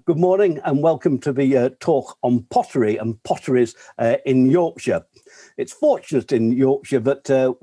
good morning and welcome to the talk on pottery and potteries in Yorkshire. It's fortunate in Yorkshire that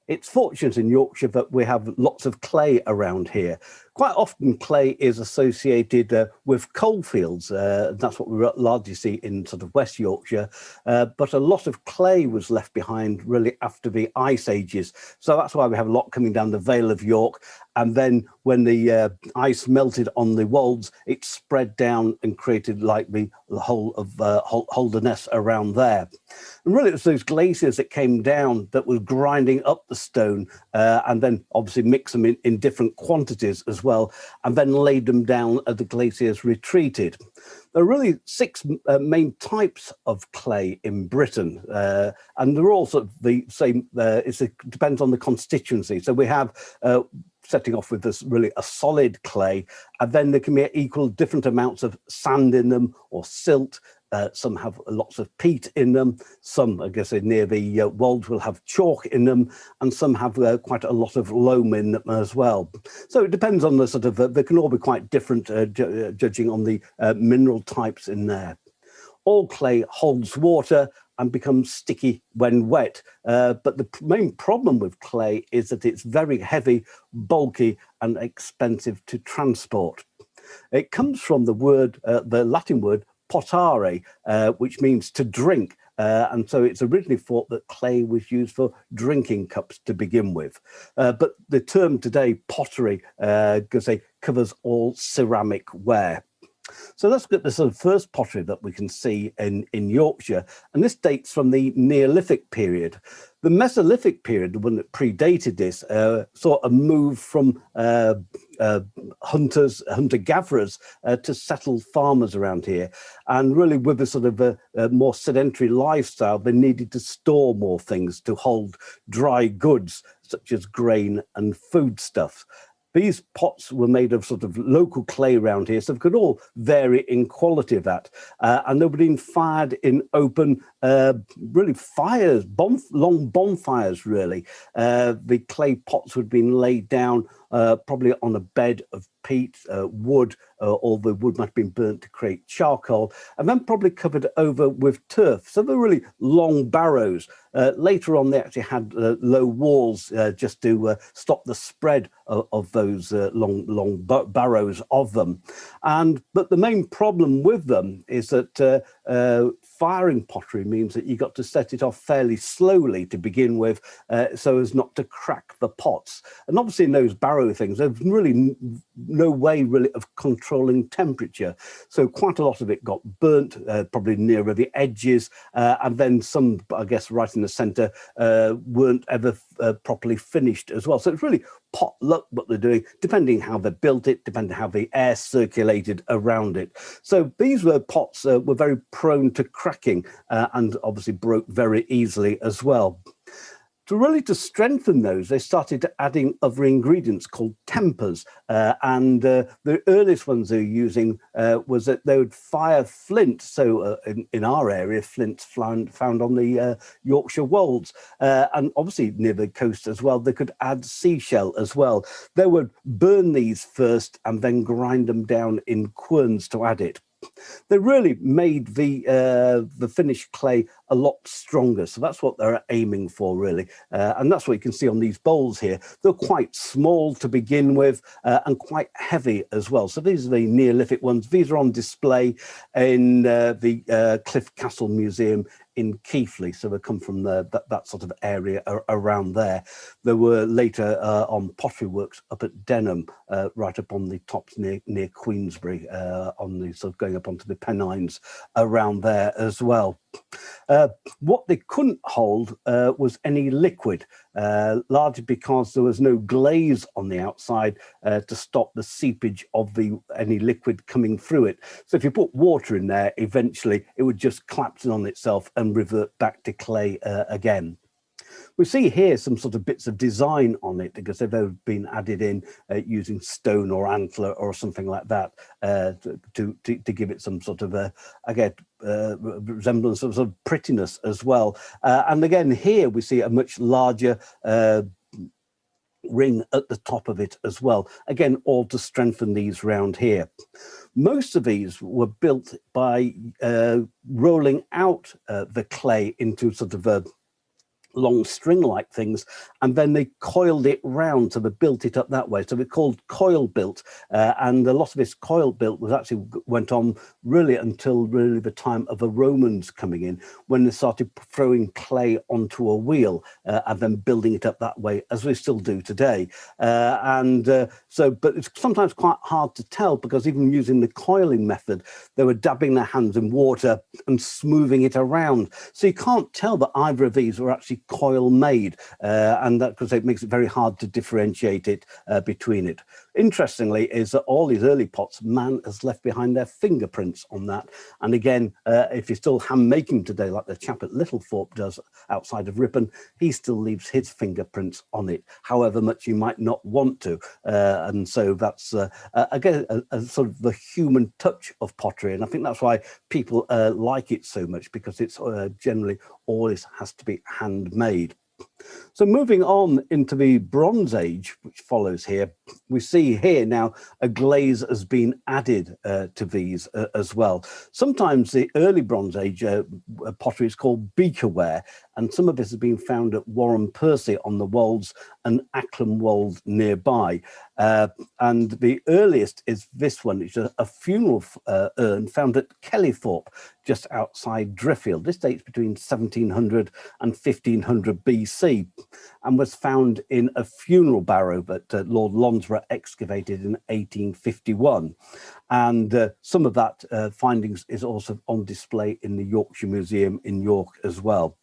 It's fortunate in Yorkshire that we have lots of clay around here. Quite often clay is associated with coalfields. That's what we largely see in sort of West Yorkshire. But a lot of clay was left behind really after the Ice Ages. So that's why we have a lot coming down the Vale of York. And then when the ice melted on the wolds, it spread down and created like the whole of Holderness around there. And really it was those glaciers that came down that was grinding up the stone and then obviously mix them in different quantities as well, and then laid them down as the glaciers retreated. There are really six main types of clay in Britain, and they're all sort of the same. It depends on the constituency. So we have setting off with this really a solid clay, and then there can be equal different amounts of sand in them or silt. Some have lots of peat in them. Some, I guess, near the wolds will have chalk in them, and some have quite a lot of loam in them as well. So it depends on the sort of, they can all be quite different judging on the mineral types in there. All clay holds water and becomes sticky when wet. But the main problem with clay is that it's very heavy, bulky, and expensive to transport. It comes from the word, the Latin word, potare, which means to drink. And so it's originally thought that clay was used for drinking cups to begin with. But the term today, pottery, covers all ceramic ware. So let's get the sort of first pottery that we can see in Yorkshire, and this dates from the Neolithic period. The Mesolithic period, the one that predated this, saw a move from hunter-gatherers to settled farmers around here. And really with a sort of a more sedentary lifestyle, they needed to store more things to hold dry goods, such as grain and foodstuffs. These pots were made of sort of local clay around here, so they could all vary in quality of that. And they were being fired in open, really fires, long bonfires, really. The clay pots would have been laid down probably on a bed of peat, wood, or the wood might have been burnt to create charcoal, and then probably covered over with turf. So they're really long barrows. Later on, they actually had low walls just to stop the spread of those long barrows of them. But the main problem with them is that firing pottery means that you got to set it off fairly slowly to begin with, so as not to crack the pots. And obviously in those barrow things, there's really no way really of controlling temperature. So quite a lot of it got burnt, probably nearer the edges, and then some, I guess, right in the centre, weren't ever properly finished as well. So it's really pot luck what they're doing, depending how they built it, depending how the air circulated around it. So these pots were very prone to cracking and obviously broke very easily as well. To strengthen those, they started adding other ingredients called tempers. The earliest ones they were using was that they would fire flint. So in our area, flint's found on the Yorkshire wolds. And obviously near the coast as well, they could add seashell as well. They would burn these first and then grind them down in querns to add it. They really made the finished clay a lot stronger. So that's what they're aiming for, really. And that's what you can see on these bowls here. They're quite small to begin with and quite heavy as well. So these are the Neolithic ones. These are on display in the Cliff Castle Museum in Keighley, so they come from that sort of area around there. There were later on pottery works up at Denham, right up on the tops near Queensbury, on the sort of going up onto the Pennines around there as well. What they couldn't hold was any liquid, largely because there was no glaze on the outside to stop the seepage of any liquid coming through it. So if you put water in there, eventually it would just collapse in on itself and revert back to clay again. We see here some sort of bits of design on it because they've been added in using stone or antler or something like that to give it some sort of resemblance of sort of prettiness as well. And again, here we see a much larger ring at the top of it as well. Again, all to strengthen these round here. Most of these were built by rolling out the clay into sort of a long string-like things, and then they coiled it round, so they built it up that way. So they're called coil built, and a lot of this coil built was actually went on really until really the time of the Romans coming in, when they started throwing clay onto a wheel and then building it up that way, as we still do today. But it's sometimes quite hard to tell, because even using the coiling method, they were dabbing their hands in water and smoothing it around. So you can't tell that either of these were actually coil made, and that, because it makes it very hard to differentiate it between it. Interestingly is that all these early pots, man has left behind their fingerprints on that. And again, if you're still hand making today, like the chap at Littlethorpe does outside of Ripon, he still leaves his fingerprints on it, however much you might not want to. And so that's again a sort of the human touch of pottery, and I think that's why people like it so much, because it's generally always has to be handmade. So moving on into the Bronze Age, which follows here, we see here now a glaze has been added to these as well. Sometimes the early Bronze Age pottery is called Beakerware, and some of this has been found at Warren Percy on the Wolds and Acklam Wold nearby. And the earliest is this one, which is a funeral urn found at Kellythorpe, just outside Driffield. This dates between 1700 and 1500 BC, and was found in a funeral barrow that Lord Lonsborough excavated in 1851. And some of that findings is also on display in the Yorkshire Museum in York as well,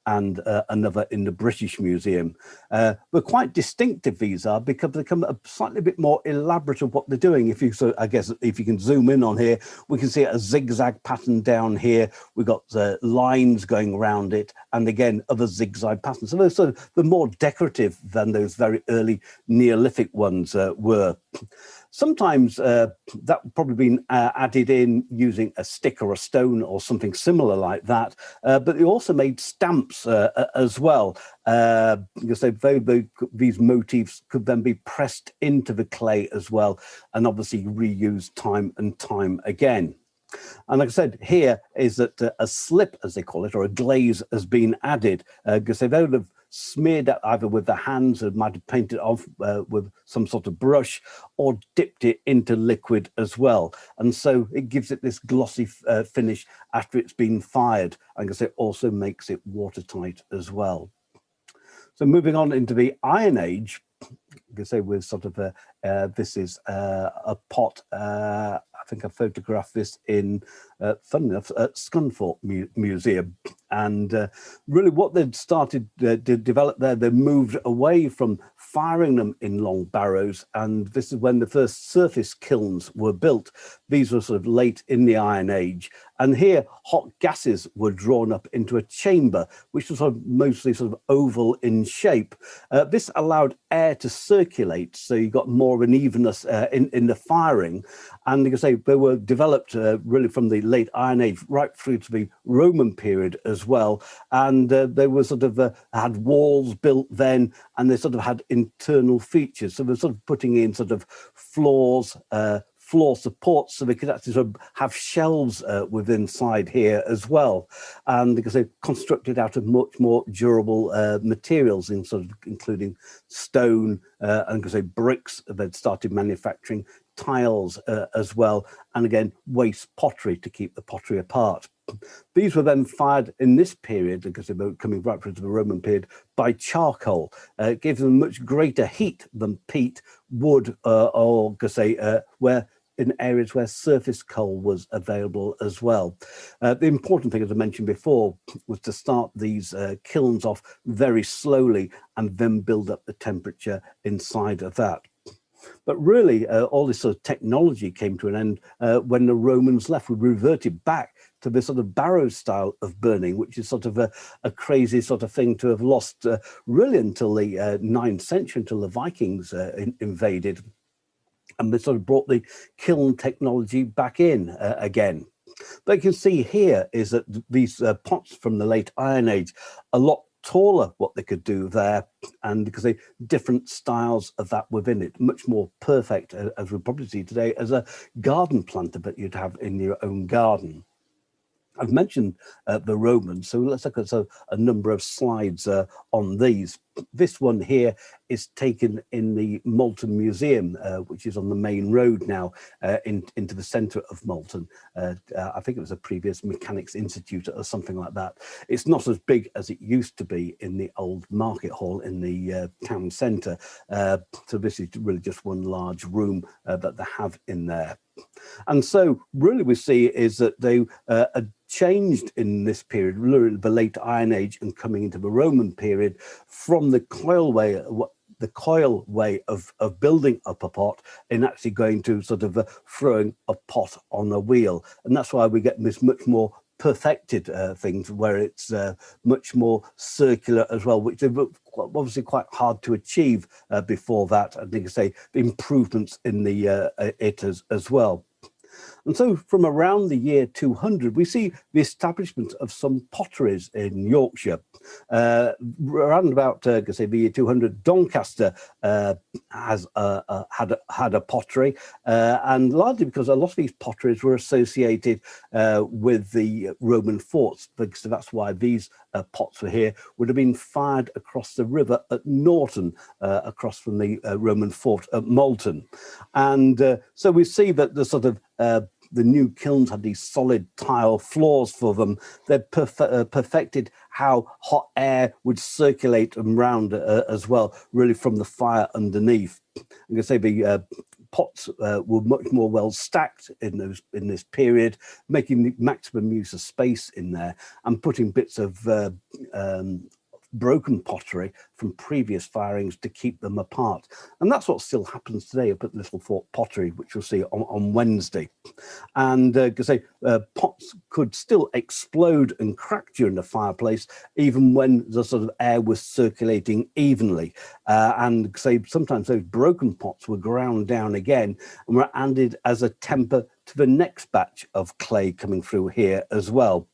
and another in the British Museum. But quite distinctive these are, because they become a slightly bit more elaborate of what they're doing. If you, so I guess if you can zoom in on here, we can see a zigzag pattern down here. We've got lines going around it, and again other zigzag patterns. So those sort of the more decorative than those very early Neolithic ones were. Sometimes that would probably been added in using a stick or a stone or something similar like that, but they also made stamps as well. Because these motifs could then be pressed into the clay as well, and obviously reused time and time again. And like I said, here is that a slip, as they call it, or a glaze has been added, because they would have smeared it either with their hands, or might have painted off with some sort of brush, or dipped it into liquid as well. And so it gives it this glossy finish after it's been fired. And it also makes it watertight as well. So moving on into the Iron Age, you can say with sort of this is a pot. I think I photographed this in, fun enough, at Scunthorpe Museum. And really what they'd started to develop there, they moved away from firing them in long barrows. And this is when the first surface kilns were built. These were sort of late in the Iron Age. And here hot gases were drawn up into a chamber, which was sort of mostly sort of oval in shape. This allowed air to circulate, so you got more of an evenness in the firing. And you can say they were developed really from the late Iron Age right through to the Roman period as well. And they were sort of had walls built then, and they sort of had internal features. So they're sort of putting in sort of floors, floor supports, so they could actually sort of have shelves within inside here as well. And because they're constructed out of much more durable materials, in sort of including stone and because they bricks. They'd started manufacturing tiles as well, and again waste pottery to keep the pottery apart. These were then fired in this period, because they were coming right through to the Roman period, by charcoal. It gave them much greater heat than peat, wood, or where in areas where surface coal was available as well. The important thing, as I mentioned before, was to start these kilns off very slowly and then build up the temperature inside of that. But really, all this sort of technology came to an end when the Romans left. We reverted back to this sort of barrow style of burning, which is sort of a crazy sort of thing to have lost really until the 9th century, until the Vikings invaded. And they sort of brought the kiln technology back in again. But you can see here is that these pots from the late Iron Age, a lot taller what they could do there, and because they different styles of that within it, much more perfect, as we probably see today, as a garden planter that you'd have in your own garden. I've mentioned the Romans, so let's look at a number of slides on these. This one here is taken in the Malton Museum, which is on the main road now into the centre of Malton. I think it was a previous Mechanics Institute or something like that. It's not as big as it used to be in the old market hall in the town centre. So this is really just one large room that they have in there. And so really we see is that they changed in this period, really the late Iron Age and coming into the Roman period, from the coil way of building up a pot and actually going to sort of throwing a pot on a wheel. And that's why we get this much more perfected things where it's much more circular as well, which is obviously quite hard to achieve before that. I think I say the improvements in the it as well. And so from around the year 200, we see the establishment of some potteries in Yorkshire. Around about, say, the year 200, Doncaster has had a pottery, and largely because a lot of these potteries were associated with the Roman forts, because that's why these pots were here, would have been fired across the river at Norton, across from the Roman fort at Malton. And so we see that the sort of the new kilns had these solid tile floors for them. They'd perfected how hot air would circulate around as well, really from the fire underneath. I'm going to say the pots were much more well stacked in this period, making the maximum use of space in there and putting bits of broken pottery from previous firings to keep them apart. And that's what still happens today up at Little Fort Pottery, which you'll see on Wednesday. And pots could still explode and crack during the fireplace, even when the sort of air was circulating evenly. And say sometimes those broken pots were ground down again and were added as a temper to the next batch of clay coming through here as well.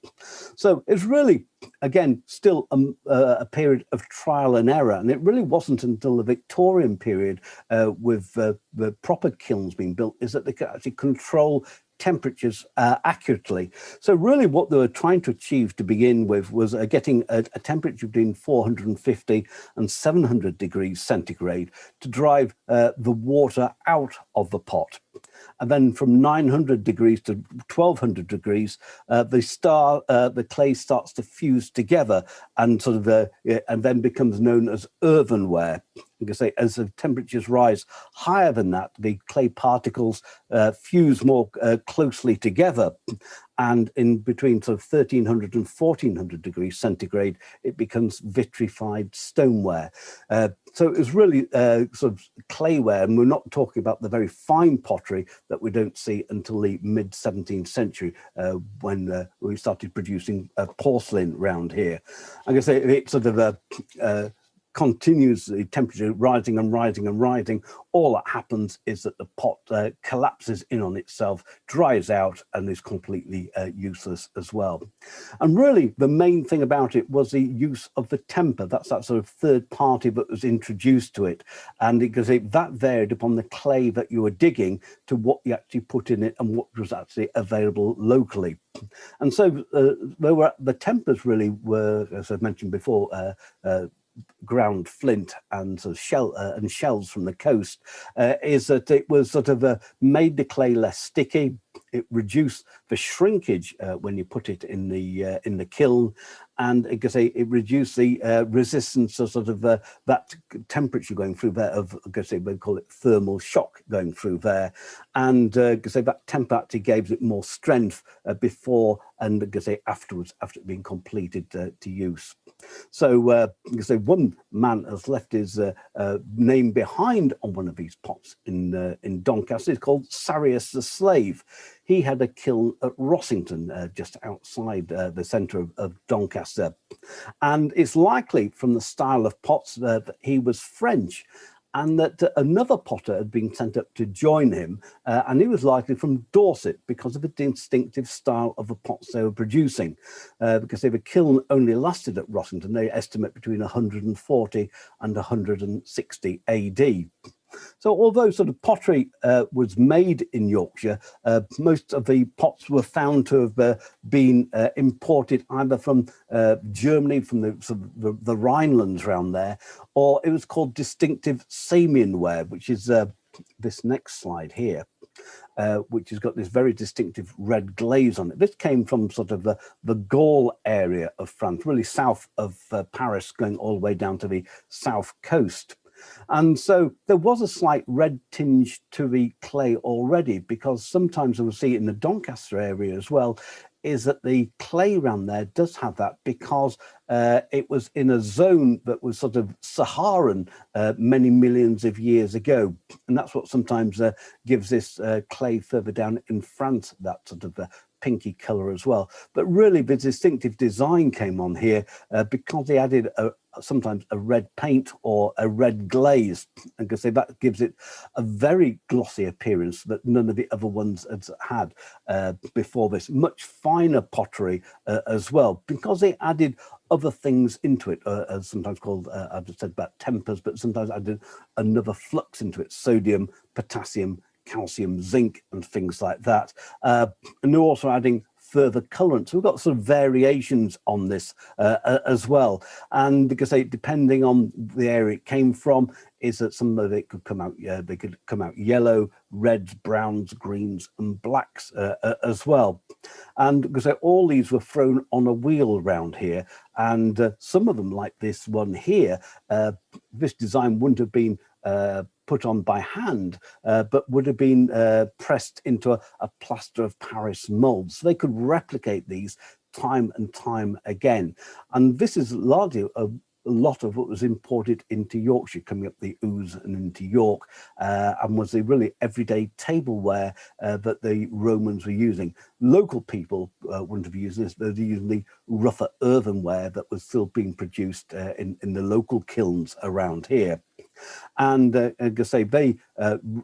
So it's really, again, still a period of trial and error. And it really wasn't until the Victorian period with the proper kilns being built is that they could actually control temperatures accurately. So really what they were trying to achieve to begin with was getting a temperature between 450 and 700 degrees centigrade to drive the water out of the pot. And then from 900 degrees to 1200 degrees, the clay starts to fuse together and sort of and then becomes known as earthenware. You can say as the temperatures rise higher than that, the clay particles fuse more closely together. And in between sort of 1300 and 1400 degrees centigrade, it becomes vitrified stoneware. So it was really sort of clayware, and we're not talking about the very fine pottery that we don't see until the mid-17th century when we started producing porcelain round here. I'm going to say it's sort of continues the temperature rising and rising and rising. All that happens is that the pot collapses in on itself, dries out, and is completely useless as well. And really, the main thing about it was the use of the temper. That's that sort of third party that was introduced to it. And because that varied upon the clay that you were digging to what you actually put in it and what was actually available locally. And so the tempers really were, as I mentioned before, ground flint and sort of and shells from the coast, is that it was sort of made the clay less sticky. It reduced the shrinkage when you put it in the kiln, and it reduced the resistance of sort of that temperature going through there of we call it thermal shock going through there, and that temper actually gave it more strength before and afterwards after it being completed to use. So one man has left his name behind on one of these pots in Doncaster. It's called Sarius the Slave. He had a kiln at Rossington, just outside the centre of Doncaster. And it's likely from the style of pots that he was French. and that another potter had been sent up to join him, and he was likely from Dorset because of the distinctive style of the pots they were producing. Because the kiln only lasted at Rossington, they estimate between 140 and 160 AD. So although sort of pottery was made in Yorkshire, most of the pots were found to have been imported either from Germany, from the Rhinelands around there, or it was called distinctive Samian ware, which is this next slide here. Which has got this very distinctive red glaze on it. This came from sort of the Gaul area of France, really south of Paris, going all the way down to the south coast. And so there was a slight red tinge to the clay already, because sometimes we'll see in the Doncaster area as well, is that the clay around there does have that because it was in a zone that was sort of Saharan many millions of years ago. And that's what sometimes gives this clay further down in France, that sort of pinky colour as well. But really the distinctive design came on here because they added sometimes a red paint or a red glaze, and because that gives it a very glossy appearance that none of the other ones had before this. Much finer pottery as well, because they added other things into it, as sometimes called, I've just said about tempers, but sometimes added another flux into it: sodium, potassium, calcium, zinc, and things like that. And they're also adding further colourant. So we've got sort of variations on this as well. And because depending on the area it came from, is that some of it could come out, they could come out yellow, reds, browns, greens, and blacks as well. And because all these were thrown on a wheel around here, and some of them, like this one here, this design wouldn't have been put on by hand, but would have been pressed into a plaster of Paris mold. So they could replicate these time and time again. And this is largely a lot of what was imported into Yorkshire, coming up the Ouse and into York, and was the really everyday tableware that the Romans were using. Local people wouldn't have used this. They're using the rougher earthenware that was still being produced in the local kilns around here. And like I say,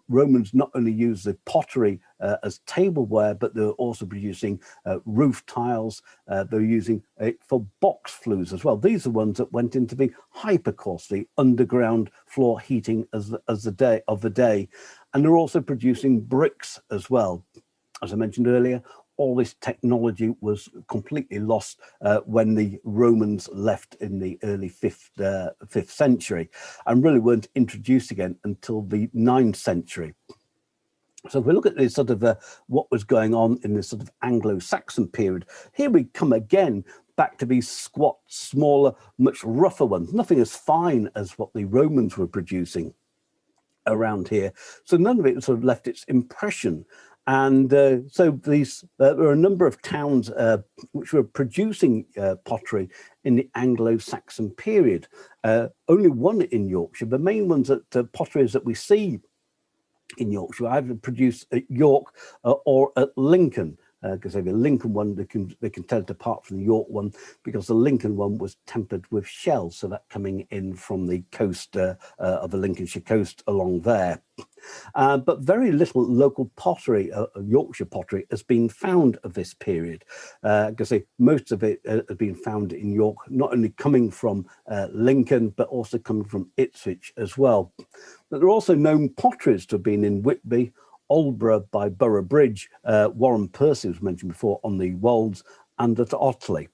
Romans not only used the pottery as tableware, but they were also producing roof tiles. They're using it for box flues as well. These are ones that went into the hypercourse, the underground floor heating of the day. And they're also producing bricks as well. As I mentioned earlier, all this technology was completely lost when the Romans left in the early 5th century, and really weren't introduced again until the 9th century. So if we look at this sort of what was going on in this sort of Anglo-Saxon period, here we come again back to these squat, smaller, much rougher ones, nothing as fine as what the Romans were producing around here. So none of it sort of left its impression. And so these there were a number of towns which were producing pottery in the Anglo-Saxon period. Only one in Yorkshire. The main ones that potteries that we see in Yorkshire either produced at York or at Lincoln. Because the Lincoln one, they can tell it apart from the York one, because the Lincoln one was tempered with shell, so that coming in from the coast of the Lincolnshire coast along there. But very little local pottery, Yorkshire pottery, has been found of this period. Because most of it has been found in York, not only coming from Lincoln, but also coming from Ipswich as well. But there are also known potteries to have been in Whitby, Aldborough by Borough Bridge, Warren Percy was mentioned before on the Wolds, and at Otley.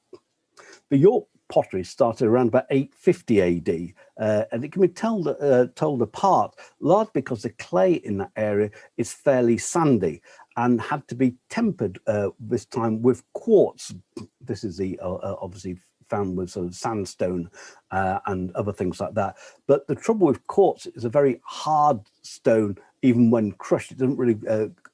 The York pottery started around about 850 AD, and it can be told apart largely because the clay in that area is fairly sandy and had to be tempered this time with quartz. This is the obviously found with sort of sandstone and other things like that. But the trouble with quartz is a very hard stone. Even when crushed, it doesn't really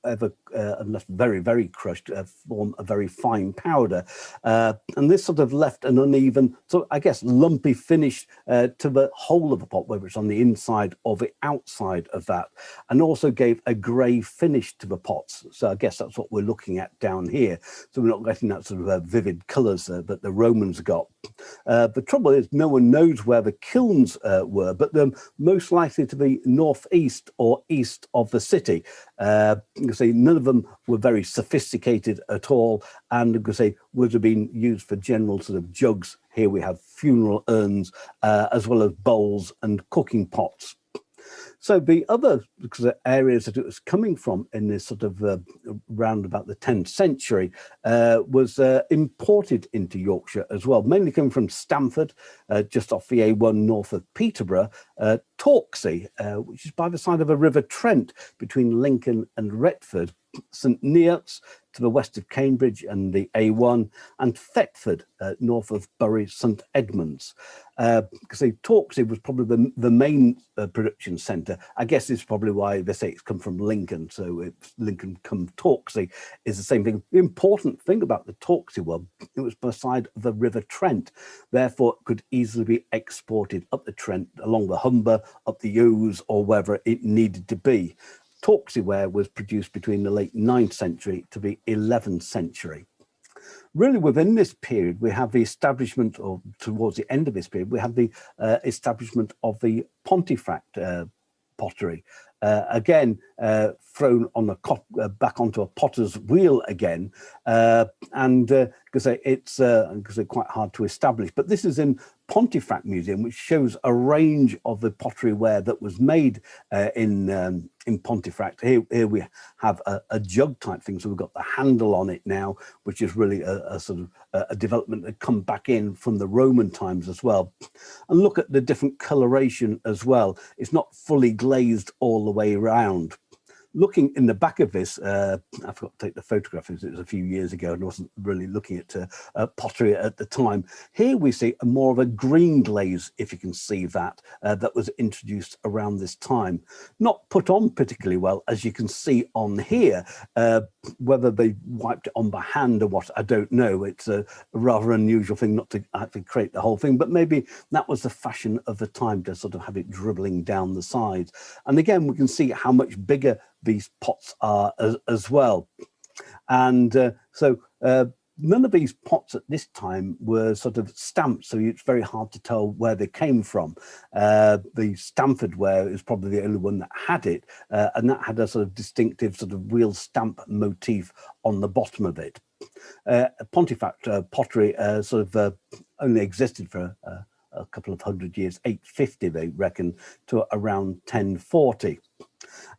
ever, unless very, very crushed, form a very fine powder. And this sort of left an uneven, so I guess lumpy finish to the whole of the pot, whether it's on the inside or the outside of that, and also gave a grey finish to the pots. So I guess that's what we're looking at down here. So we're not getting that sort of vivid colours that the Romans got. The trouble is no one knows where the kilns were, but they're most likely to be northeast or east of the city. You can say none of them were very sophisticated at all, and you can say would have been used for general sort of jugs. Here we have funeral urns, as well as bowls and cooking pots. So the other areas that it was coming from in this sort of round about the 10th century was imported into Yorkshire as well, mainly coming from Stamford, just off the A1 north of Peterborough, Torksey, which is by the side of the River Trent between Lincoln and Retford, St Neots to the west of Cambridge and the A1, and Thetford north of Bury St Edmunds. Because Torksey was probably the main production centre. I guess it's probably why they say it's come from Lincoln, so it's Lincoln come Torksey is the same thing. The important thing about the Torksey one, it was beside the River Trent, therefore it could easily be exported up the Trent, along the Humber, up the Ouse, or wherever it needed to be. Torksey ware was produced between the late 9th century to the 11th century. Really within this period, we have the establishment, or towards the end of this period, we have the establishment of the Pontefract pottery. Again, thrown on a back onto a potter's wheel again, and because it's quite hard to establish. But this is in Pontefract Museum, which shows a range of the pottery ware that was made in Pontefract. Here we have a jug type thing, so we've got the handle on it now, which is really a sort of a development that come back in from the Roman times as well. And look at the different coloration as well. It's not fully glazed all the way around. Looking in the back of this, I forgot to take the photograph, it was a few years ago and I wasn't really looking at pottery at the time. Here we see more of a green glaze, if you can see that, that was introduced around this time. Not put on particularly well, as you can see on here. Whether they wiped it on by hand or what, I don't know. It's a rather unusual thing not to actually create the whole thing, but maybe that was the fashion of the time, to sort of have it dribbling down the sides. And again, we can see how much bigger these pots are as well. And none of these pots at this time were sort of stamped, so it's very hard to tell where they came from. The Stamford ware is probably the only one that had it, and that had a sort of distinctive sort of wheel stamp motif on the bottom of it. Pontefract pottery only existed for a couple of hundred years, 850 they reckon, to around 1040.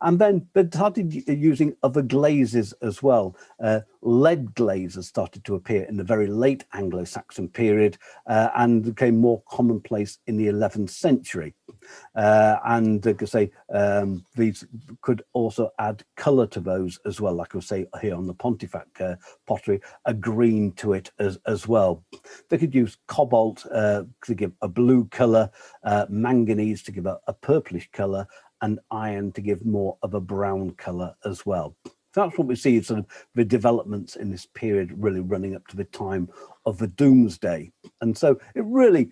And then they started using other glazes as well. Lead glazes started to appear in the very late Anglo-Saxon period and became more commonplace in the 11th century. These could also add colour to those as well, like I say here on the Pontefract pottery, a green to it as well. They could use cobalt to give a blue colour, manganese to give a purplish colour, and iron to give more of a brown colour as well. So that's what we see, sort of the developments in this period really running up to the time of the Doomsday. And so it really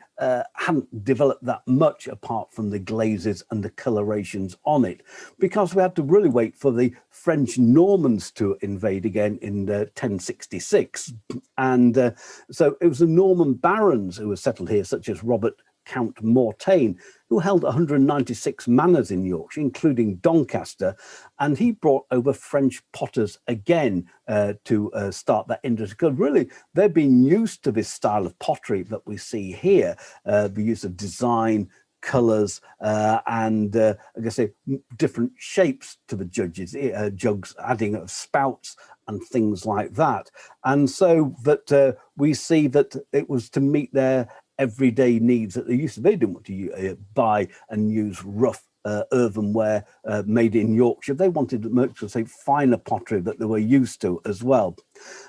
hadn't developed that much apart from the glazes and the colorations on it, because we had to really wait for the French Normans to invade again in 1066. And so it was the Norman barons who were settled here, such as Robert Count Mortain, who held 196 manors in Yorkshire, including Doncaster, and he brought over French potters again to start that industry. Because really, they've been used to this style of pottery that we see here, the use of design, colours, and like I say, different shapes to the jugs, adding of spouts and things like that. And so that we see that it was to meet their everyday needs that they used to. They didn't want to buy and use rough earthenware made in Yorkshire. They wanted to say finer pottery that they were used to as well.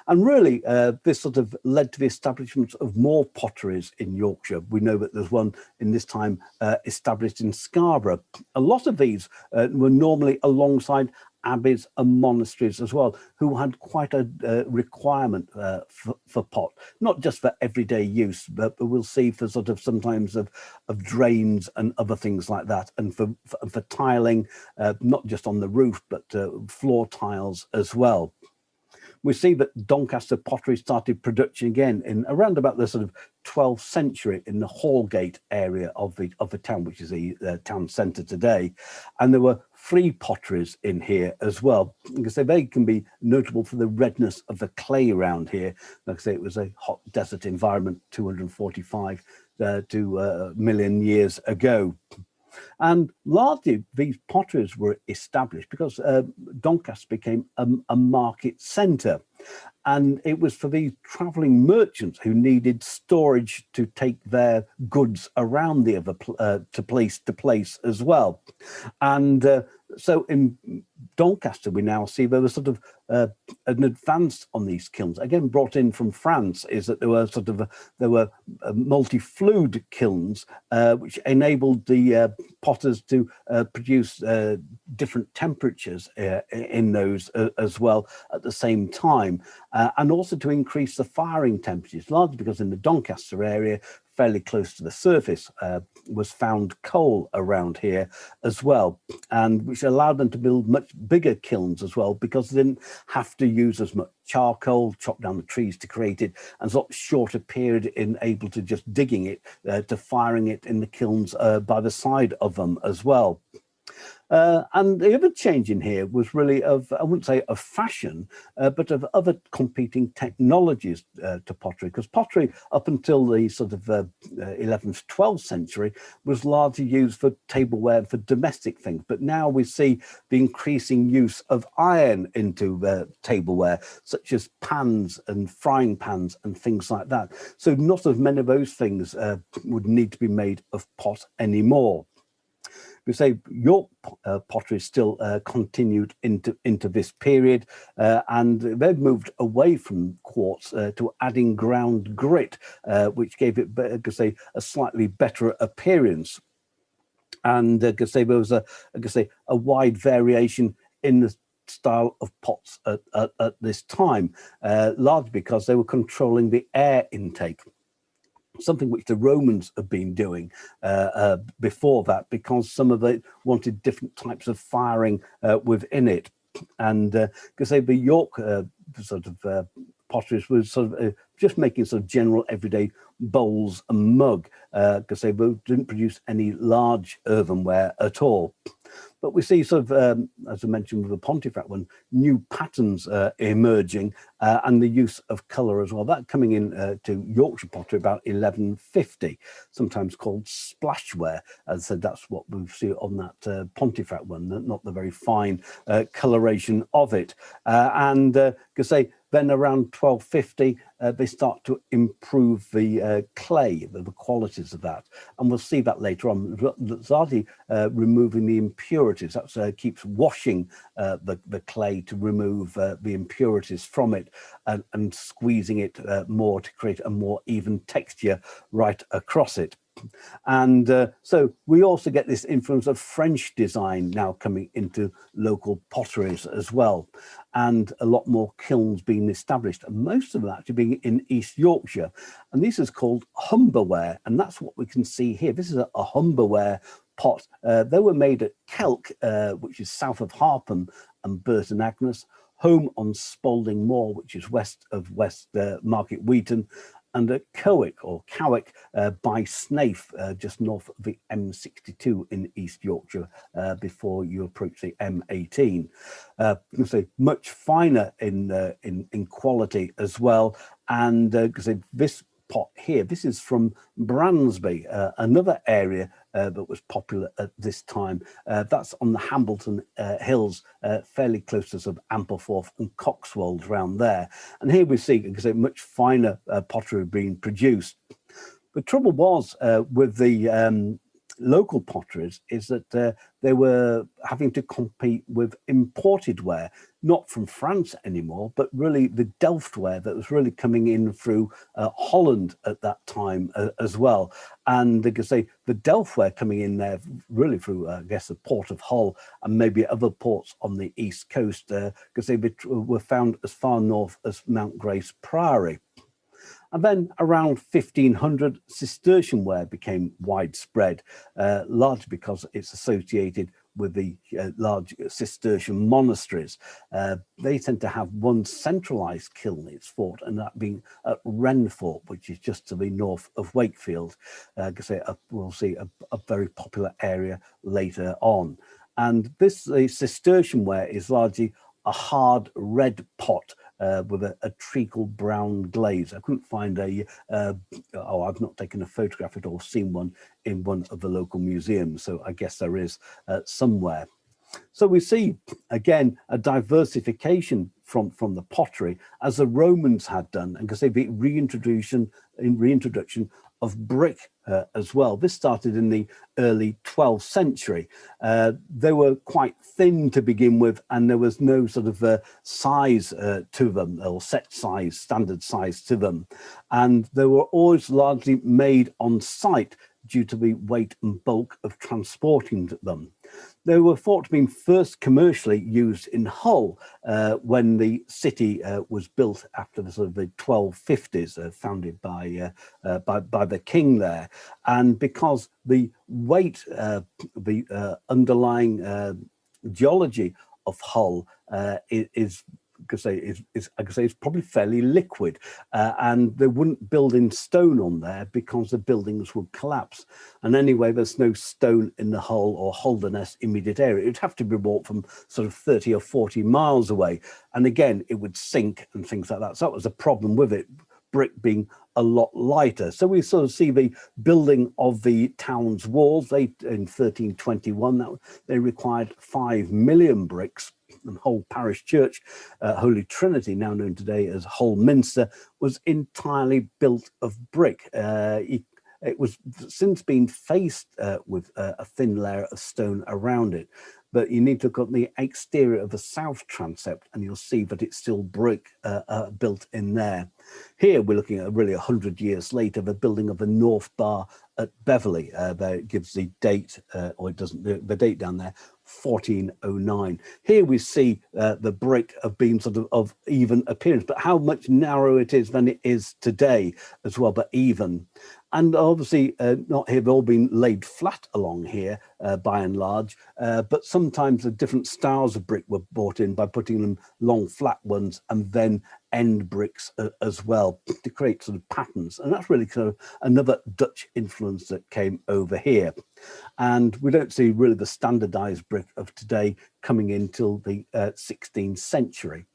And really, this sort of led to the establishment of more potteries in Yorkshire. We know that there's one in this time established in Scarborough. A lot of these were normally alongside abbeys and monasteries as well, who had quite a requirement for pot, not just for everyday use, but we'll see for sort of sometimes of drains and other things like that, and for tiling, not just on the roof, but floor tiles as well. We see that Doncaster pottery started production again in around about the sort of 12th century in the Hallgate area of the town, which is the town centre today. And there were 3 potteries in here as well. Because they can be notable for the redness of the clay around here. Like I say, it was a hot desert environment 245 million years ago. And largely these potteries were established because Doncaster became a market centre. And it was for these travelling merchants who needed storage to take their goods around the other to place as well. And so in Doncaster, we now see there was sort of an advance on these kilns. Again, brought in from France, is that there were multi-flued kilns, which enabled the potters to produce different temperatures in those as well at the same time, and also to increase the firing temperatures, largely because in the Doncaster area, fairly close to the surface, was found coal around here as well, and which allowed them to build much bigger kilns as well, because they didn't have to use as much charcoal, chop down the trees to create it, and a lot shorter period in able to just digging it to firing it in the kilns by the side of them as well. And the other change in here was really of, I wouldn't say of fashion, but of other competing technologies to pottery, because pottery up until the sort of 11th, 12th century was largely used for tableware, for domestic things. But now we see the increasing use of iron into tableware, such as pans and frying pans and things like that. So not as many of those things would need to be made of pot anymore. We say York pottery still continued into this period, and they've moved away from quartz to adding ground grit, which gave it, a slightly better appearance. And there was a wide variation in the style of pots at this time, largely because they were controlling the air intake, something which the Romans have been doing before that, because some of it wanted different types of firing within it. And because the York potteries was just making general everyday bowls and mug, because they didn't produce any large earthenware at all. But we see as I mentioned with the Pontefract one, new patterns emerging, and the use of colour as well. That coming in to Yorkshire pottery about 1150, sometimes called splashware. As I said, that's what we see on that Pontefract one, not the very fine coloration of it. Then around 1250, they start to improve the clay, the qualities of that. And we'll see that later on. Largely removing the impurities. That keeps washing the clay to remove the impurities from it, and squeezing it more to create a more even texture right across it. And so we also get this influence of French design now coming into local potteries as well, and a lot more kilns being established, and most of them actually being in East Yorkshire. And this is called Humber Ware, and that's what we can see here. This is a Humber Ware pot. They were made at Kelk, which is south of Harpham and Burton Agnes, home on Spalding Moor, which is west of Market Wheaton, and at Cowick by Snaith, just north of the M62 in East Yorkshire, before you approach the M18. Much finer in quality as well. And this pot here, this is from Bransby, another area that was popular at this time. That's on the Hambleton Hills, fairly close to Ampleforth and Coxwold around there. And here we see much finer pottery being produced. The trouble was with the local potteries is that they were having to compete with imported ware, not from France anymore, but really the Delft ware that was really coming in through Holland at that time as well. And they could say the Delft ware coming in there really through, I guess, the port of Hull and maybe other ports on the east coast, because they were found as far north as Mount Grace Priory. And then around 1500, Cistercian ware became widespread, largely because it's associated with the large Cistercian monasteries. They tend to have one centralised kiln, it's thought, and that being at Renfort, which is just to the north of Wakefield. We'll see a very popular area later on. And this the Cistercian ware is largely a hard red pot with a treacle brown glaze. I couldn't find I've not taken a photograph of it or seen one in one of the local museums, so I guess there is somewhere. So we see, again, a diversification from the pottery, as the Romans had done, and because the reintroduction of brick as well. This started in the early 12th century. They were quite thin to begin with, and there was no sort of size to them, or set size, standard size to them. And they were always largely made on site due to the weight and bulk of transporting them. They were thought to be first commercially used in Hull when the city was built after the sort of the 1250s, founded by the king there. And because the weight, the underlying geology of Hull is it's probably fairly liquid, and they wouldn't build in stone on there because the buildings would collapse. And anyway, there's no stone in the Hull or Holderness immediate area. It would have to be brought from sort of 30 or 40 miles away, and again it would sink and things like that. So that was a problem with it, brick being a lot lighter. So we sort of see the building of the town's walls. In 1321 they required 5 million bricks. And Hull Parish Church, Holy Trinity, now known today as Hull Minster, was entirely built of brick. It was since been faced with a thin layer of stone around it, but you need to look at the exterior of the south transept and you'll see that it's still brick built in there. Here we're looking at really 100 years later, the building of the North Bar at Beverley. There it gives the date, or it doesn't, the date down there, 1409. Here we see the brick of being sort of even appearance, but how much narrower it is than it is today as well, but even. And obviously not here, they've all been laid flat along here by and large, but sometimes the different styles of brick were brought in by putting them long flat ones and then end bricks as well to create sort of patterns. And that's really kind of another Dutch influence that came over here. And we don't see really the standardized brick of today coming in till the 16th century.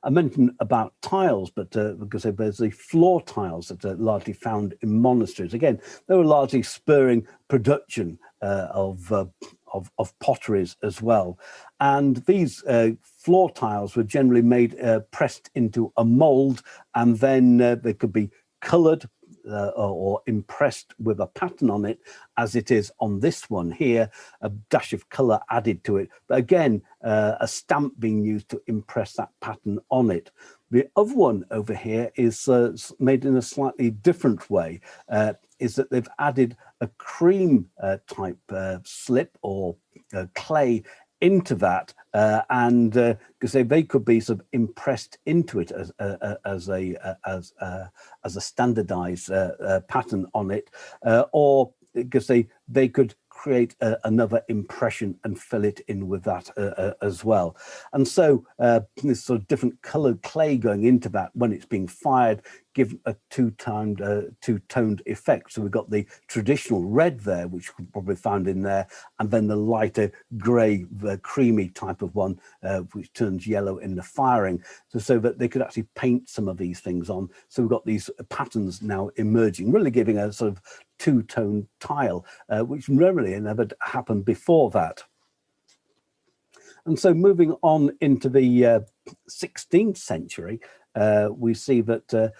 I mentioned about tiles, but because there's the floor tiles that are largely found in monasteries. Again, they were largely spurring production of potteries as well. And these floor tiles were generally made, pressed into a mould, and then they could be coloured or impressed with a pattern on it, as it is on this one here, a dash of colour added to it. But again, a stamp being used to impress that pattern on it. The other one over here is made in a slightly different way, is that they've added a cream type slip or clay into that, and because they could be sort of impressed into it as a standardized pattern on it, or because they could create another impression and fill it in with that as well. And so this sort of different colored clay going into that when it's being fired give a two-toned effect. So we've got the traditional red there, which you could probably find in there, and then the lighter grey, the creamy type of one, which turns yellow in the firing, so that they could actually paint some of these things on. So we've got these patterns now emerging, really giving a sort of two-tone tile, which really never happened before that. And so moving on into the 16th century, we see that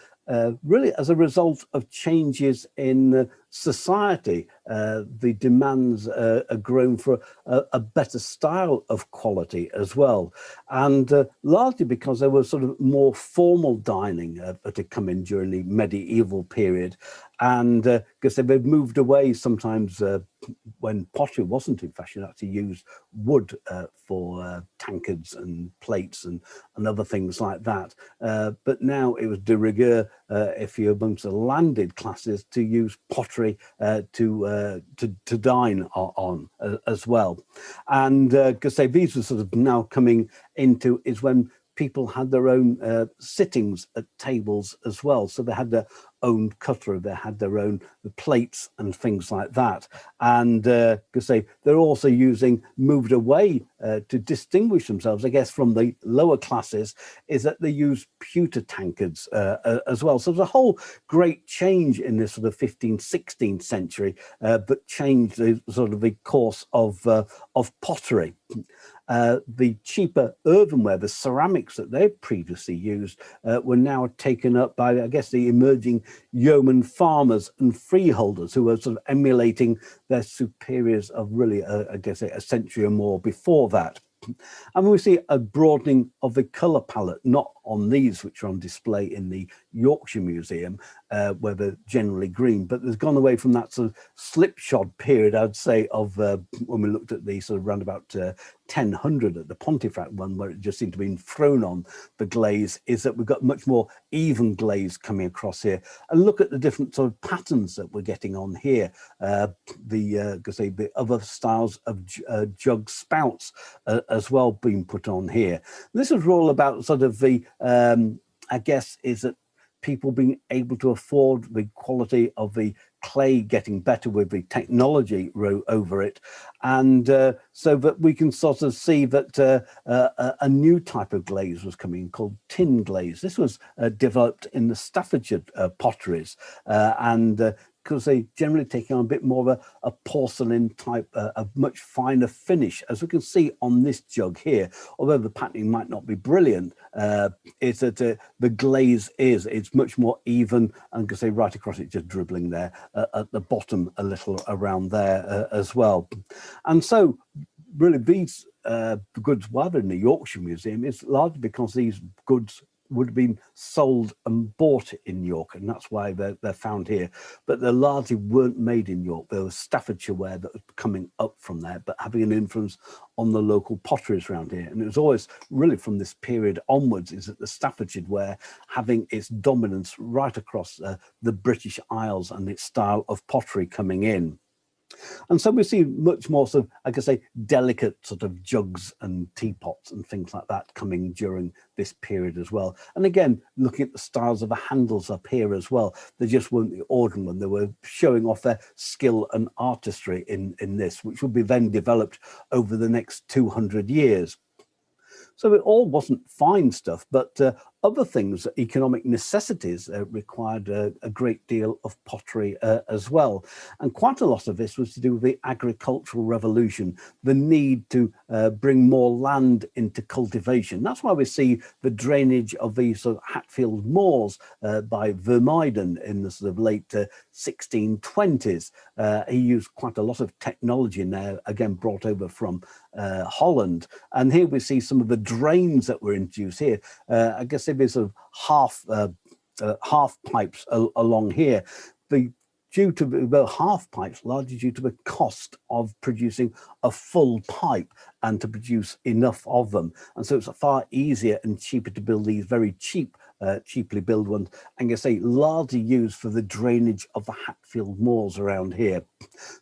really as a result of changes in society, the demands are grown for a better style of quality as well. And largely because there was sort of more formal dining that had come in during the medieval period. And because they've moved away sometimes when pottery wasn't in fashion, actually used wood for tankards and plates and other things like that. But now it was de rigueur, if you're amongst the landed classes, to use pottery to dine on as well. And because these were sort of now coming into is when people had their own sittings at tables as well. So they had their own cutlery, they had their own plates and things like that. And because they're also moved away to distinguish themselves, I guess, from the lower classes, is that they use pewter tankards as well. So there's a whole great change in this sort of 15th, 16th century that changed the sort of the course of pottery. The cheaper earthenware, the ceramics that they previously used, were now taken up by, I guess, the emerging yeoman farmers and freeholders who were sort of emulating their superiors of really, I guess, a century or more before that. And we see a broadening of the colour palette, not on these, which are on display in the Yorkshire Museum, where they're generally green, but there's gone away from that sort of slipshod period, I'd say, of when we looked at the sort of round about 1000 at the Pontefract one, where it just seemed to be thrown on the glaze, is that we've got much more even glaze coming across here. And look at the different sort of patterns that we're getting on here. The other styles of jug spouts as well being put on here. This is all about sort of the, I guess, is that people being able to afford the quality of the clay getting better with the technology over it. And so that we can sort of see that a new type of glaze was coming called tin glaze. This was developed in the Staffordshire potteries, and because they generally take on a bit more of a porcelain type, a much finer finish, as we can see on this jug here. Although the patterning might not be brilliant, it's that the glaze it's much more even, and because right across it, just dribbling there at the bottom a little around there as well. And so really these goods, while they're in the Yorkshire Museum, is largely because these goods would have been sold and bought in York, and that's why they're found here. But they largely weren't made in York. There was Staffordshire ware that was coming up from there, but having an influence on the local potteries around here. And it was always really from this period onwards is that the Staffordshire ware having its dominance right across the British Isles and its style of pottery coming in. And so we see much more sort of, I could say, delicate sort of jugs and teapots and things like that coming during this period as well. And again, looking at the styles of the handles up here as well, they just weren't the ordinary one. They were showing off their skill and artistry in this, which would be then developed over the next 200 years. So it all wasn't fine stuff, but other things, economic necessities, required a great deal of pottery as well. And quite a lot of this was to do with the agricultural revolution, the need to bring more land into cultivation. That's why we see the drainage of these sort of Hatfield moors by Vermuyden in the sort of late 1620s. He used quite a lot of technology in there, again, brought over from Holland. And here we see some of the drains that were introduced here. I guess they'd be sort of half pipes along here. Due to the half pipes, largely due to the cost of producing a full pipe and to produce enough of them. And so it's far easier and cheaper to build these very cheaply built ones, and you say largely used for the drainage of the Hatfield moors around here.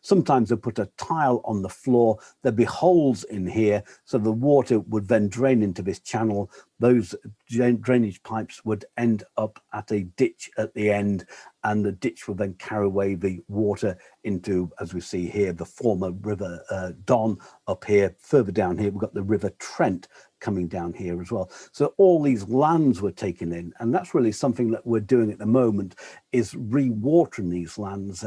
Sometimes they put a tile on the floor, there'd be holes in here, so the water would then drain into this channel. Those drainage pipes would end up at a ditch at the end, and the ditch would then carry away the water into, as we see here, the former River Don up here. Further down here, we've got the River Trent coming down here as well. So all these lands were taken in, and that's really something that we're doing at the moment, is re-watering these lands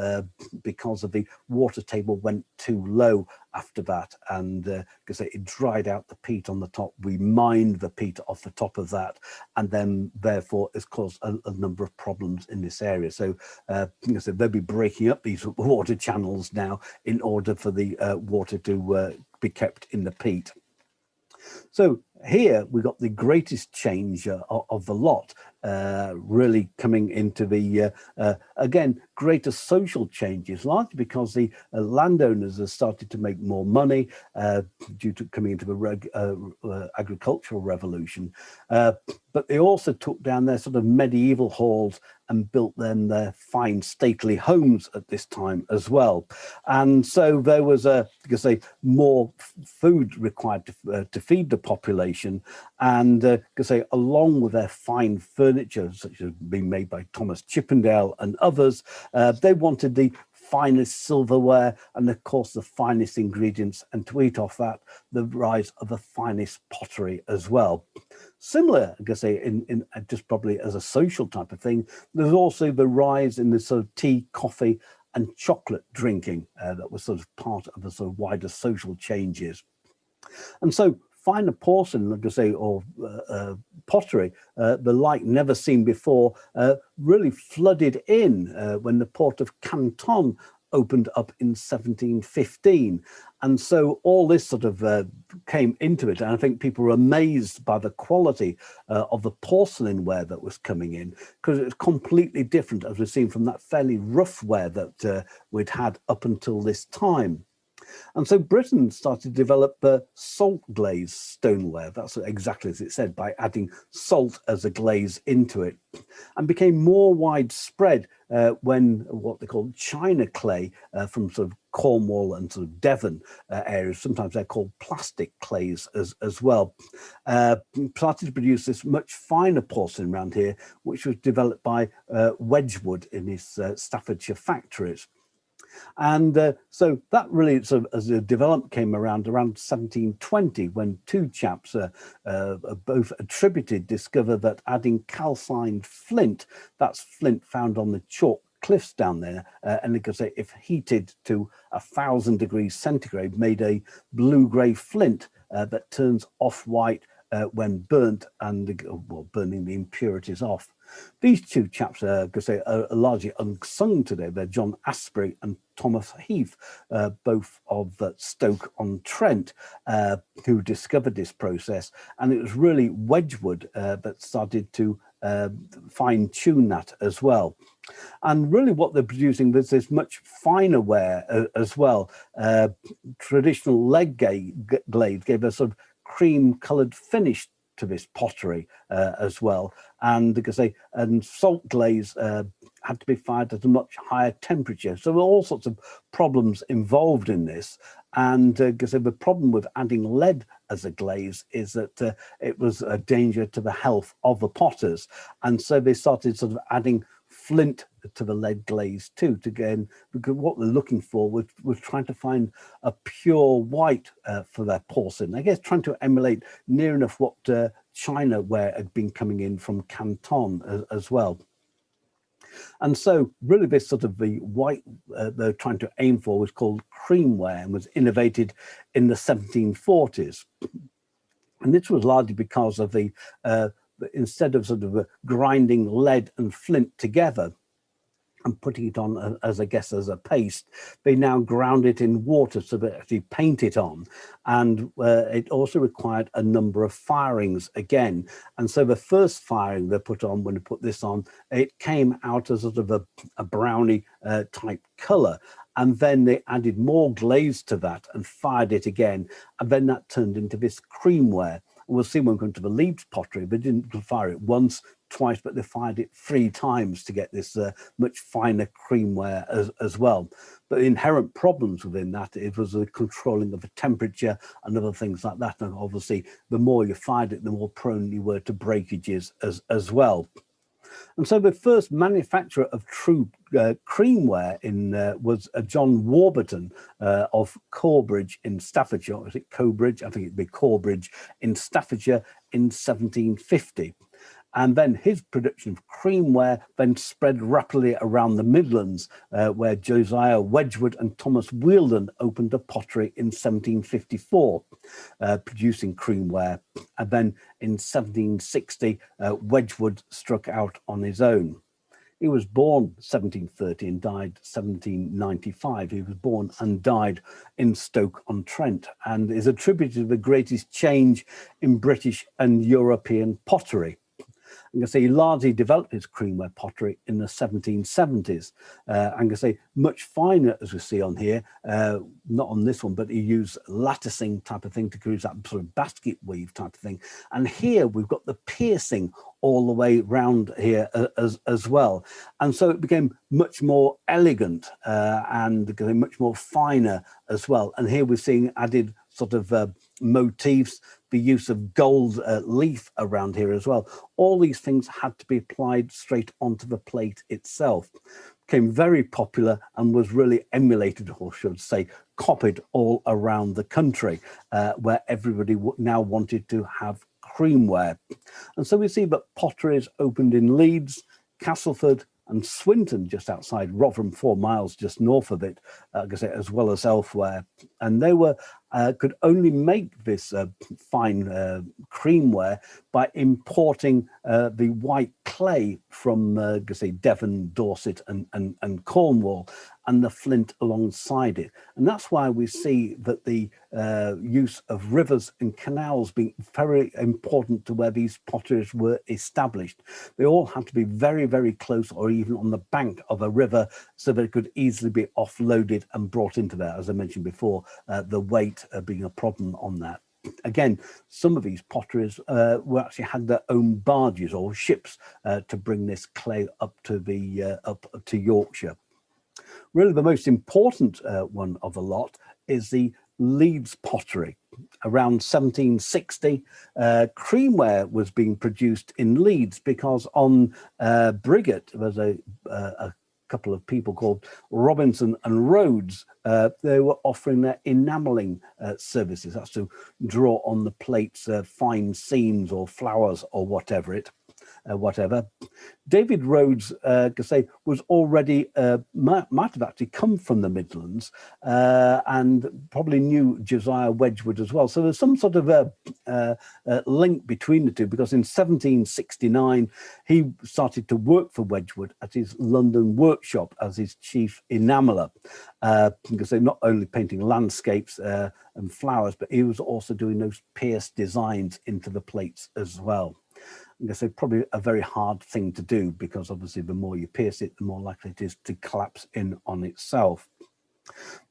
because of the water table went too low after that, and because it dried out the peat on the top. We mined the peat off the top of that, and then therefore it's caused a number of problems in this area. So, so they'll be breaking up these water channels now in order for the water to be kept in the peat. So here we got the greatest change of the lot, really coming into the, again, greater social changes, largely because the landowners have started to make more money due to coming into the agricultural revolution. But they also took down their sort of medieval halls and built them their fine stately homes at this time as well. And so there was more food required to feed the population, and along with their fine furniture, such as being made by Thomas Chippendale and others, they wanted the finest silverware and of course the finest ingredients, and to eat off that, the rise of the finest pottery as well. Similar, in just probably as a social type of thing, there's also the rise in the sort of tea, coffee and chocolate drinking that was sort of part of the sort of wider social changes. And so finer porcelain, or pottery, the like never seen before, really flooded in when the port of Canton opened up in 1715. And so all this sort of came into it. And I think people were amazed by the quality of the porcelain ware that was coming in, because it was completely different, as we've seen, from that fairly rough ware that we'd had up until this time. And so Britain started to develop salt glaze stoneware. That's exactly as it said, by adding salt as a glaze into it, and became more widespread when what they called China clay from sort of Cornwall and sort of Devon areas, sometimes they're called plastic clays as well, started to produce this much finer porcelain around here, which was developed by Wedgwood in his Staffordshire factories. And so that really sort of, as the development came around 1720, when two chaps, both attributed, discovered that adding calcined flint, that's flint found on the chalk cliffs down there, and if heated to 1,000 degrees centigrade, made a blue-grey flint that turns off-white when burnt, and burning the impurities off. These two chaps are largely unsung today. They're John Asprey and Thomas Heath, both of Stoke-on-Trent, who discovered this process. And it was really Wedgwood that started to fine-tune that as well. And really what they're producing was this much finer ware as well. Traditional lead glaze gave a sort of cream-coloured finish to this pottery as well, and salt glaze had to be fired at a much higher temperature. So there were all sorts of problems involved in this, and the problem with adding lead as a glaze is that it was a danger to the health of the potters, and so they started sort of adding flint to the lead glaze too, because what they're looking for was trying to find a pure white for their porcelain. I guess trying to emulate near enough what China ware had been coming in from Canton as well. And so really this sort of the white they're trying to aim for was called creamware, and was innovated in the 1740s. And this was largely because of the instead of sort of grinding lead and flint together and putting it on as a paste, they now ground it in water so that actually paint it on. And it also required a number of firings again. And so the first firing they put on, when they put this on, it came out as sort of a brownie type color. And then they added more glaze to that and fired it again. And then that turned into this creamware. We'll see when we come to the Leeds Pottery, they didn't fire it once, twice, but they fired it 3 times to get this much finer creamware as well. But the inherent problems within that, it was the controlling of the temperature and other things like that. And obviously, the more you fired it, the more prone you were to breakages as well. And so the first manufacturer of true creamware was John Warburton of Corbridge in Staffordshire. Or is it Cobridge? I think it'd be Corbridge in Staffordshire in 1750. And then his production of creamware then spread rapidly around the Midlands, where Josiah Wedgwood and Thomas Wheeldon opened a pottery in 1754, producing creamware. And then in 1760, Wedgwood struck out on his own. He was born 1730 and died 1795. He was born and died in Stoke-on-Trent, and is attributed to the greatest change in British and European pottery. I'm going to say he largely developed his creamware pottery in the 1770s. I'm going to say much finer, as we see on here, not on this one, but he used latticing type of thing to create that sort of basket weave type of thing. And here we've got the piercing all the way round here as well. And so it became much more elegant and much more finer as well. And here we're seeing added sort of motifs, the use of gold leaf around here as well. All these things had to be applied straight onto the plate itself. Became very popular and was really emulated, or should say copied, all around the country, where everybody now wanted to have creamware. And so we see that potteries opened in Leeds, Castleford and Swinton, just outside Rotherham, 4 miles just north of it, as well as elsewhere. And they were could only make this fine creamware by importing the white clay from Devon, Dorset and Cornwall, and the flint alongside it. And that's why we see that the use of rivers and canals being very important to where these potteries were established. They all had to be very, very close, or even on the bank of a river, so they could easily be offloaded and brought into there. As I mentioned before, the weight being a problem on that. Again, some of these potteries were actually had their own barges or ships to bring this clay up to Yorkshire. Really, the most important one of the lot is the Leeds Pottery. Around 1760, creamware was being produced in Leeds because on Briggate there was a couple of people called Robinson and Rhodes. They were offering their enamelling services. That's to draw on the plates fine seams or flowers or whatever. David Rhodes, was already, might have actually come from the Midlands and probably knew Josiah Wedgwood as well. So there's some sort of a link between the two, because in 1769, he started to work for Wedgwood at his London workshop as his chief enameller, because they're not only painting landscapes and flowers, but he was also doing those pierced designs into the plates as well. I'm going to say probably a very hard thing to do, because obviously the more you pierce it, the more likely it is to collapse in on itself.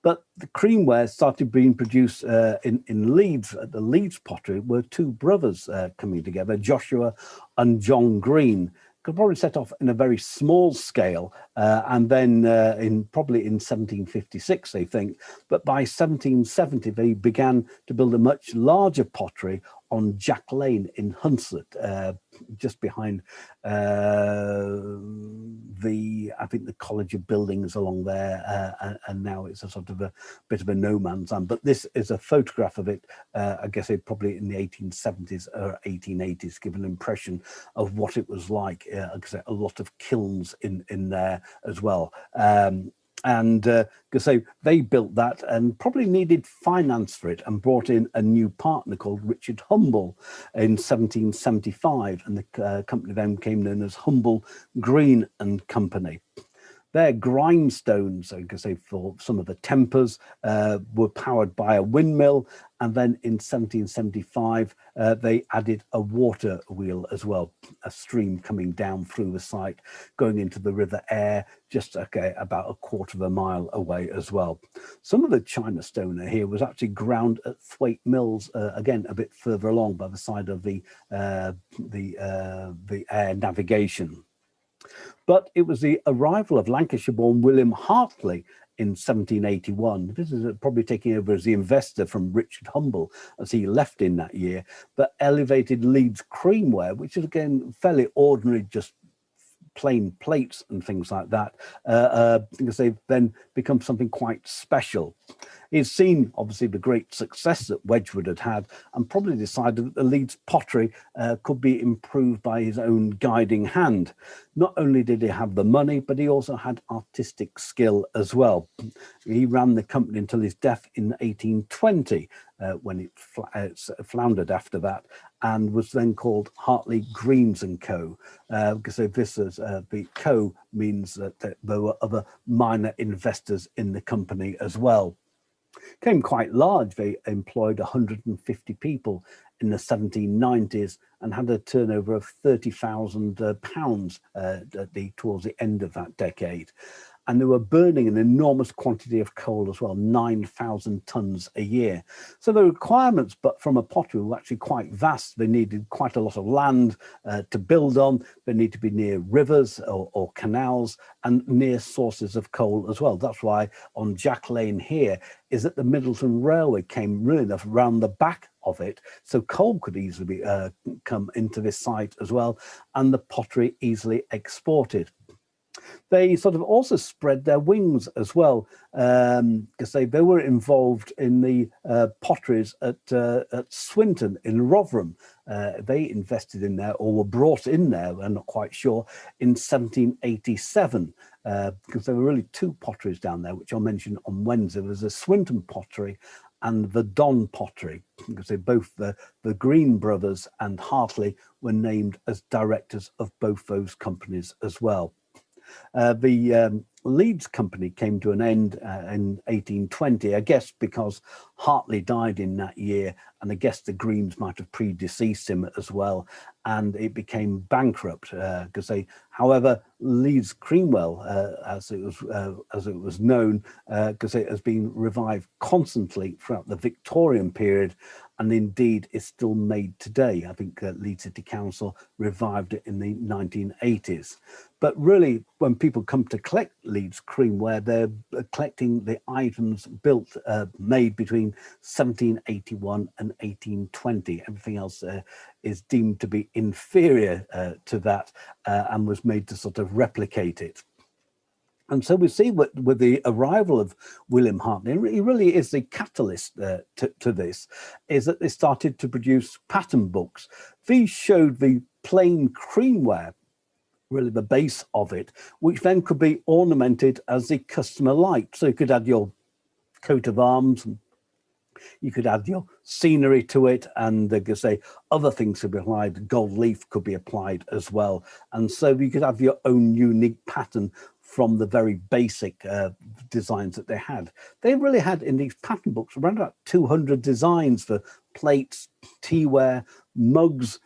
But the creamware started being produced in Leeds. At the Leeds Pottery were two brothers coming together, Joshua and John Green. Could probably set off in a very small scale, and then probably in 1756, they think. But by 1770, they began to build a much larger pottery on Jack Lane in Hunslet, just behind I think the College of Buildings along there, and now it's a sort of a bit of a no man's land. But this is a photograph of it, I guess it probably in the 1870s or 1880s, give an impression of what it was like. A lot of kilns in there as well. So they built that and probably needed finance for it, and brought in a new partner called Richard Humble in 1775, and the company then became known as Humble Green and Company. Their grindstones, I can say, for some of the tempers were powered by a windmill, and then in 1775 they added a water wheel as well, a stream coming down through the site, going into the River Aire, just about a quarter of a mile away as well. Some of the china stone here was actually ground at Thwaite Mills, again a bit further along by the side of the Aire navigation. But it was the arrival of Lancashire-born William Hartley in 1781. This is probably taking over as the investor from Richard Humble as he left in that year, but elevated Leeds creamware, which is again fairly ordinary, just plain plates and things like that, because they've then become something quite special. He's seen, obviously, the great success that Wedgwood had had, and probably decided that the Leeds pottery could be improved by his own guiding hand. Not only did he have the money, but he also had artistic skill as well. He ran the company until his death in 1820, when it floundered after that, and was then called Hartley Greaves and Co. Because this is, the co means that there were other minor investors in the company as well. Became quite large. They employed 150 people in the 1790s and had a turnover of £30,000 towards the end of that decade. And they were burning an enormous quantity of coal as well, 9,000 tons a year. So the requirements, but from a pottery, were actually quite vast. They needed quite a lot of land to build on. They need to be near rivers or canals and near sources of coal as well. That's why on Jack Lane here is that the Middleton Railway came really enough around the back of it, so coal could easily come into this site as well, and the pottery easily exported. They sort of also spread their wings as well, because they were involved in the potteries at Swinton in Rotherham. They invested in there, or were brought in there, I'm not quite sure, in 1787, because there were really two potteries down there, which I'll mention on Wednesday. There was the Swinton Pottery and the Don Pottery, because they both, the Green brothers and Hartley, were named as directors of both those companies as well. The Leeds company came to an end in 1820, I guess because Hartley died in that year, and I guess the Greens might have predeceased him as well, and it became bankrupt because however, Leeds Creamware, as it was known, because it has been revived constantly throughout the Victorian period, and indeed is still made today. I think Leeds City Council revived it in the 1980s. But really, when people come to collect Leeds Creamware, they're collecting the items built, made between 1781 and 1820. Everything else is deemed to be inferior to that, and was made to sort of replicate it. And so we see with the arrival of William Hartley, he really is the catalyst to this, is that they started to produce pattern books. These showed the plain creamware, really the base of it, which then could be ornamented as the customer liked. So you could add your coat of arms, and you could add your scenery to it, and they could say other things could be applied. Gold leaf could be applied as well. And so you could have your own unique pattern from the very basic designs that they had. They really had in these pattern books around about 200 designs for plates, teaware, mugs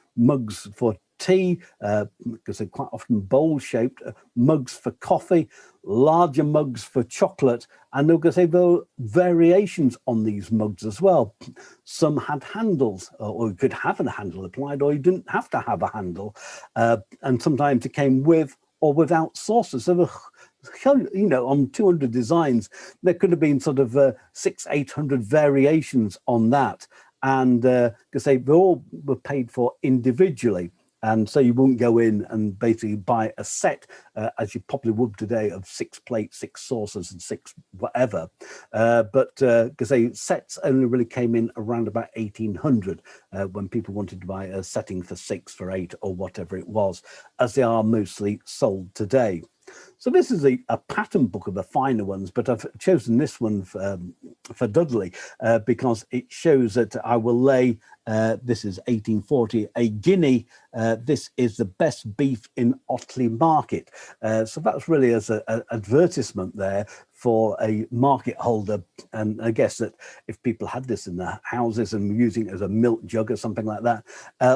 for tea, because they're quite often bowl shaped, mugs for coffee, larger mugs for chocolate, and they're going to say there were variations on these mugs as well. Some had handles, or you could have a handle applied, or you didn't have to have a handle, and sometimes it came with or without saucers. So on 200 designs, there could have been sort of 600-800 variations on that, and because they all were paid for individually. And so you wouldn't go in and basically buy a set, as you probably would today, of 6 plates, 6 saucers, and 6 whatever. But because sets only really came in around about 1800, when people wanted to buy a setting for 6, for 8, or whatever it was, as they are mostly sold today. So this is a pattern book of the finer ones, but I've chosen this one for Dudley because it shows that I will lay, this is 1840, a guinea. This is the best beef in Otley Market. So that's really as an advertisement there for a market holder. And I guess that if people had this in their houses and were using it as a milk jug or something like that,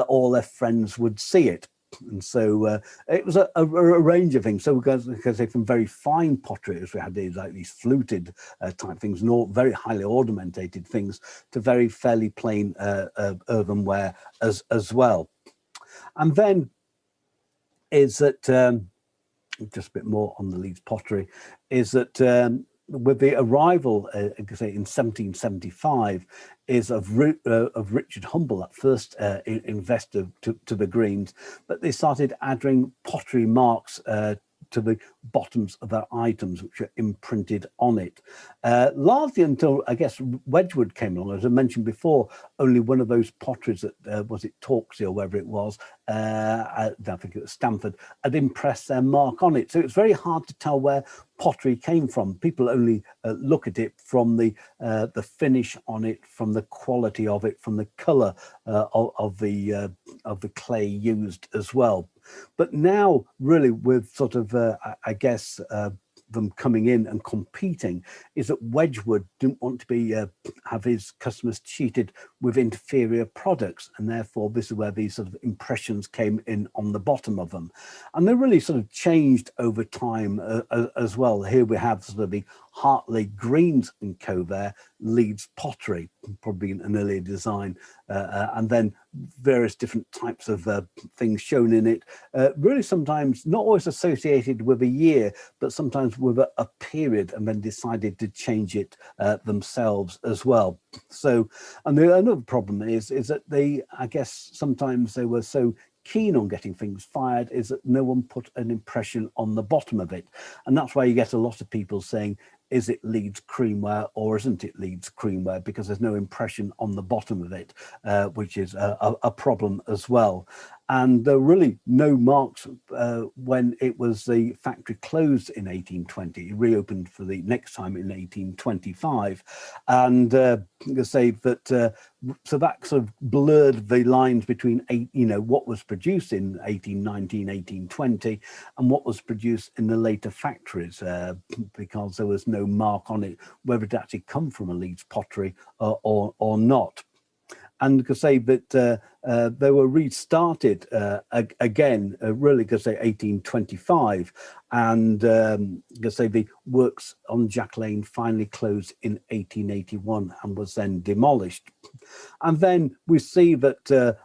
all their friends would see it. And so it was a range of things. So because they from very fine pottery, as we had these like these fluted type things, and all very highly ornamented things, to very fairly plain earthenware as well. And then is that just a bit more on the Leeds pottery, is that with the arrival, say in 1775, is of Richard Humble, that first investor to the Greens, but they started adding pottery marks to the bottoms of their items, which are imprinted on it. Largely until, I guess, Wedgwood came along. As I mentioned before, only one of those potteries that, was it Torksey or wherever it was, I think it was Stamford, had impressed their mark on it. So it's very hard to tell where pottery came from. People only look at it from the finish on it, from the quality of it, from the colour of the clay used as well. But now, really, with sort of, I guess, them coming in and competing, is that Wedgwood didn't want to be have his customers cheated with inferior products, and therefore this is where these sort of impressions came in on the bottom of them, and they really sort of changed over time as well. Here we have sort of the Hartley Greens and Co. there, Leeds Pottery, probably an earlier design, and then various different types of things shown in it, really sometimes not always associated with a year, but sometimes with a period, and then decided to change it themselves as well. So, and another problem is that they, I guess, sometimes they were so keen on getting things fired is that no one put an impression on the bottom of it, and that's why you get a lot of people saying, is it Leeds Creamware or isn't it Leeds Creamware, because there's no impression on the bottom of it, which is a problem as well. And there were really no marks when it was the factory closed in 1820. It reopened for the next time in 1825. And I say that, so that sort of blurred the lines between, what was produced in 1819, 1820 and what was produced in the later factories, because there was no mark on it, whether it actually come from a Leeds pottery or not. And you could say that they were restarted again, really, because say 1825, and because say the works on Jack Lane finally closed in 1881 and was then demolished. And then we see that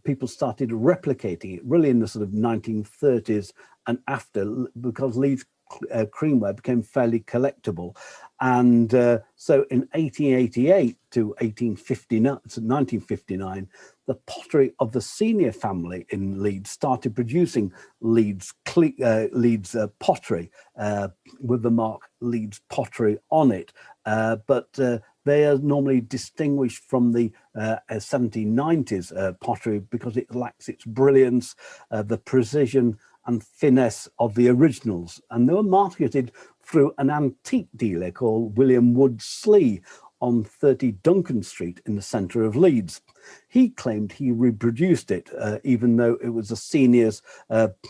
people started replicating it really in the sort of 1930s and after, because Leeds Creamware became fairly collectible. And so in 1888 to 1959, the pottery of the senior family in Leeds started producing Leeds pottery with the mark Leeds Pottery on it. But they are normally distinguished from the 1790s pottery because it lacks its brilliance, the precision and finesse of the originals, and they were marketed through an antique dealer called William Wood Slee on 30 Duncan Street in the centre of Leeds. He claimed he reproduced it, even though it was the seniors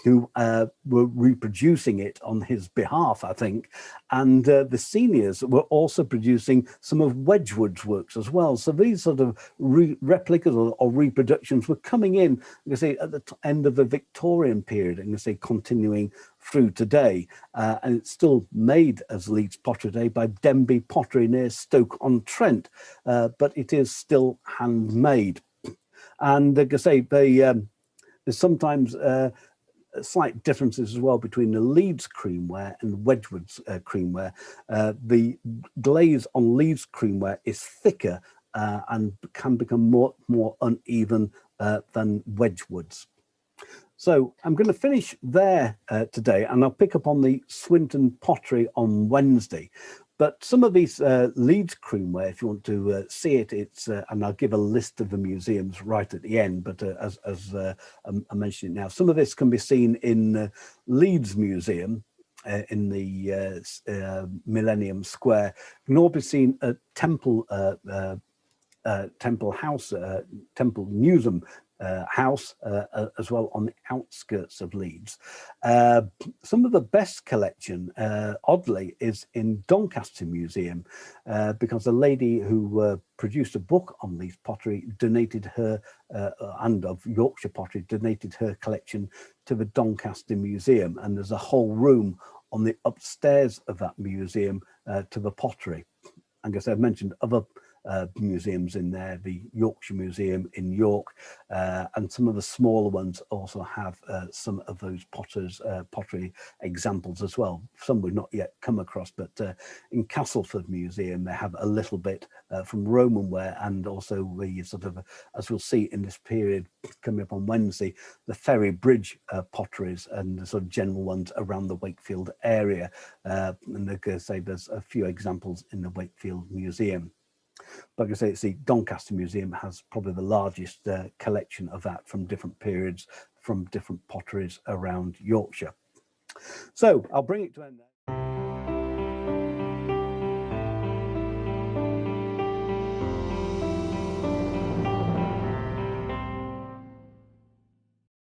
who were reproducing it on his behalf, I think. And the seniors were also producing some of Wedgwood's works as well. So these sort of replicas or reproductions were coming in, you say, at the end of the Victorian period, and you say continuing through today. And it's still made as Leeds Pottery today by Denby Pottery near Stoke-on-Trent, but it is still handmade. And like I say, there's sometimes slight differences as well between the Leeds Creamware and Wedgwood's Creamware. The glaze on Leeds Creamware is thicker and can become more uneven than Wedgwood's. So I'm going to finish there today, and I'll pick up on the Swinton Pottery on Wednesday. But some of these Leeds Creamware, if you want to see it, it's and I'll give a list of the museums right at the end. But as I mentioned it now, some of this can be seen in Leeds Museum in the Millennium Square. It can all be seen at Temple House, Temple Newsham House, as well on the outskirts of Leeds. Some of the best collection, oddly, is in Doncaster Museum, because a lady who produced a book on Leeds pottery donated her, and of Yorkshire pottery, donated her collection to the Doncaster Museum, and there's a whole room on the upstairs of that museum to the pottery. And as I've mentioned, other museums in there, the Yorkshire Museum in York, and some of the smaller ones also have some of those pottery examples as well. Some we've not yet come across, but in Castleford Museum they have a little bit from Roman ware, and also the sort of, as we'll see in this period coming up on Wednesday, the Ferry Bridge potteries and the sort of general ones around the Wakefield area. And like I say, there's a few examples in the Wakefield Museum. Like I say, it's the Doncaster Museum has probably the largest collection of that from different periods, from different potteries around Yorkshire. So I'll bring it to an end there.